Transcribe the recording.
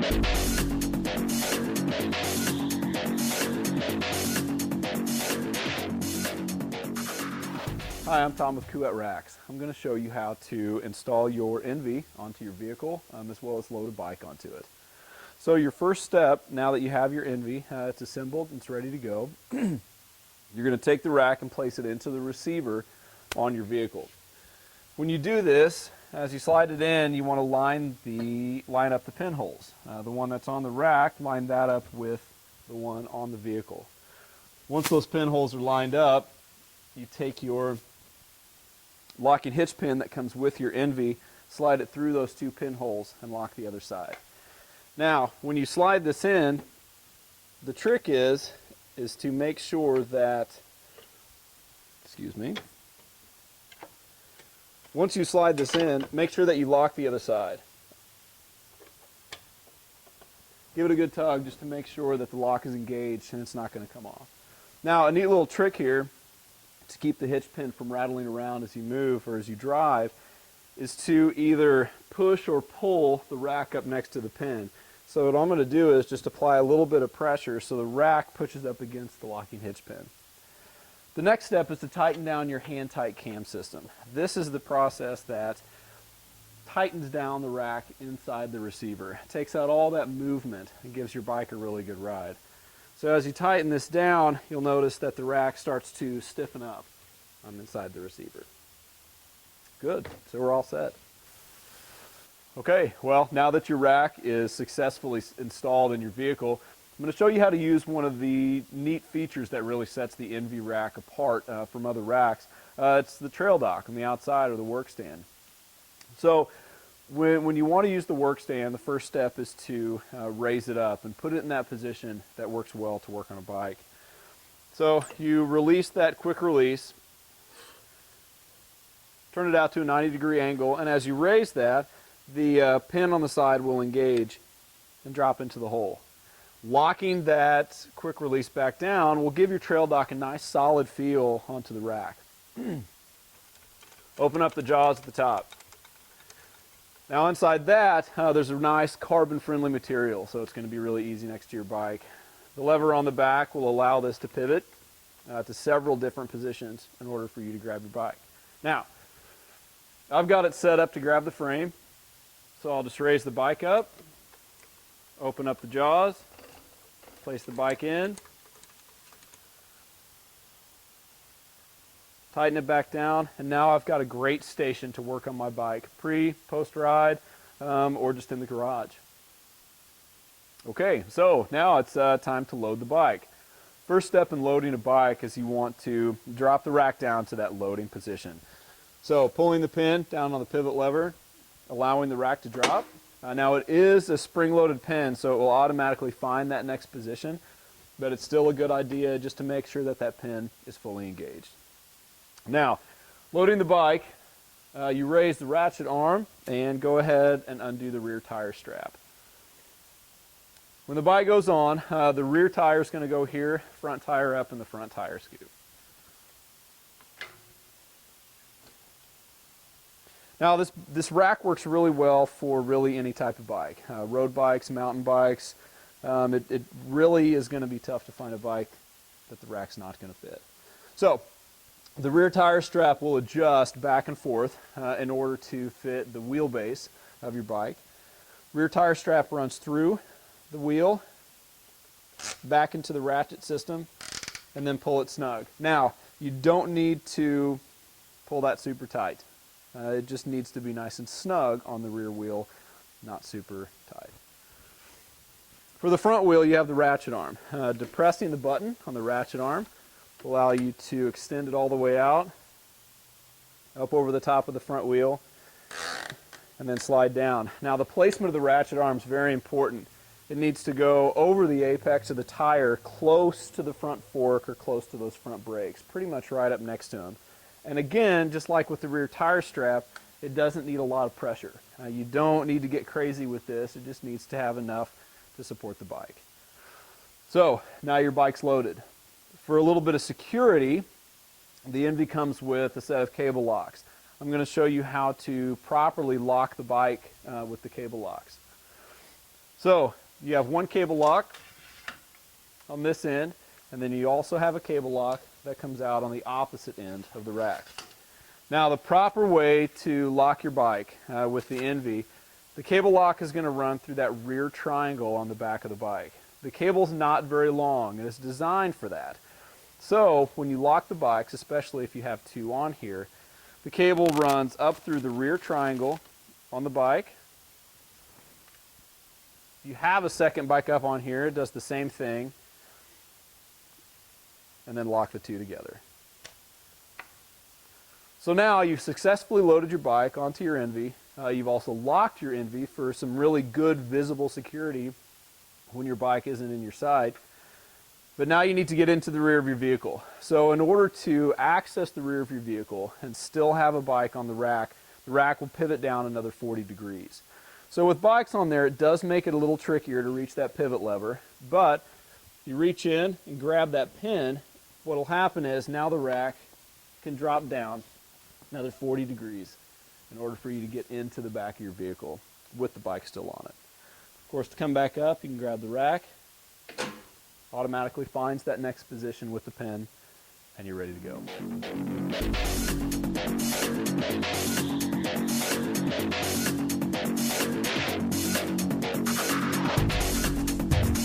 Hi, I'm Tom with Kuat Racks. I'm going to show you how to install your NV onto your vehicle as well as load a bike onto it. So your first step, now that you have your NV, it's assembled, it's ready to go, you're going to take the rack and place it into the receiver on your vehicle. When you do this, as you slide it in, you want to line up the pinholes. The one that's on the rack, line that up with the one on the vehicle. Once those pinholes are lined up, you take your locking hitch pin that comes with your NV, slide it through those two pinholes and lock the other side. Now, when you slide this in, the trick is to make sure that, once you slide this in, make sure that you lock the other side. Give it a good tug just to make sure that the lock is engaged and it's not going to come off. Now, a neat little trick here to keep the hitch pin from rattling around as you move or as you drive is to either push or pull the rack up next to the pin. So what I'm going to do is just apply a little bit of pressure so the rack pushes up against the locking hitch pin. The next step is to tighten down your hand-tight cam system. This is the process that tightens down the rack inside the receiver. It takes out all that movement and gives your bike a really good ride. So as you tighten this down, you'll notice that the rack starts to stiffen up inside the receiver. Good, so we're all set. Okay, well, now that your rack is successfully installed in your vehicle, I'm going to show you how to use one of the neat features that really sets the NV rack apart from other racks. It's the trail dock on the outside, or the work stand. So when you want to use the work stand, the first step is to raise it up and put it in that position that works well to work on a bike. So you release that quick release, turn it out to a 90-degree angle, and as you raise that, the pin on the side will engage and drop into the hole. Locking that quick release back down will give your trail dock a nice solid feel onto the rack. Open up the jaws at the top. Now inside that, there's a nice carbon-friendly material, so it's going to be really easy next to your bike. The lever on the back will allow this to pivot to several different positions in order for you to grab your bike. Now, I've got it set up to grab the frame, so I'll just raise the bike up, open up the jaws, place the bike in, tighten it back down, and now I've got a great station to work on my bike, pre, post-ride, or just in the garage. Okay, so now it's time to load the bike. First step in loading a bike is you want to drop the rack down to that loading position. So pulling the pin down on the pivot lever, allowing the rack to drop. Now it is a spring-loaded pin, so it will automatically find that next position, but it's still a good idea just to make sure that that pin is fully engaged. Now, loading the bike, you raise the ratchet arm and go ahead and undo the rear tire strap. When the bike goes on, the rear tire is going to go here, front tire up, and the front tire scoop. Now this rack works really well for really any type of bike, road bikes, mountain bikes. It really is going to be tough to find a bike that the rack's not going to fit. So the rear tire strap will adjust back and forth in order to fit the wheelbase of your bike. Rear tire strap runs through the wheel, back into the ratchet system, and then pull it snug. Now, you don't need to pull that super tight. It just needs to be nice and snug on the rear wheel, not super tight. For the front wheel, you have the ratchet arm. Depressing the button on the ratchet arm will allow you to extend it all the way out, up over the top of the front wheel, and then slide down. Now the placement of the ratchet arm is very important. It needs to go over the apex of the tire, close to the front fork or close to those front brakes, pretty much right up next to them. And again, just like with the rear tire strap, it doesn't need a lot of pressure. You don't need to get crazy with this. It just needs to have enough to support the bike. So now your bike's loaded. For a little bit of security, the NV comes with a set of cable locks. I'm going to show you how to properly lock the bike with the cable locks. So you have one cable lock on this end, and then you also have a cable lock that comes out on the opposite end of the rack. Now the proper way to lock your bike with the NV, the cable lock is going to run through that rear triangle on the back of the bike. The cable's not very long and it's designed for that. So when you lock the bikes, especially if you have two on here, the cable runs up through the rear triangle on the bike. If you have a second bike up on here, it does the same thing, and then lock the two together. So now you've successfully loaded your bike onto your NV. You've also locked your NV for some really good visible security when your bike isn't in your sight. But now you need to get into the rear of your vehicle. So in order to access the rear of your vehicle and still have a bike on the rack will pivot down another 40 degrees. So with bikes on there, it does make it a little trickier to reach that pivot lever, but you reach in and grab that pin, what will happen is now the rack can drop down another 40 degrees in order for you to get into the back of your vehicle with the bike still on it. Of course, to come back up, you can grab the rack, automatically finds that next position with the pin, and you're ready to go.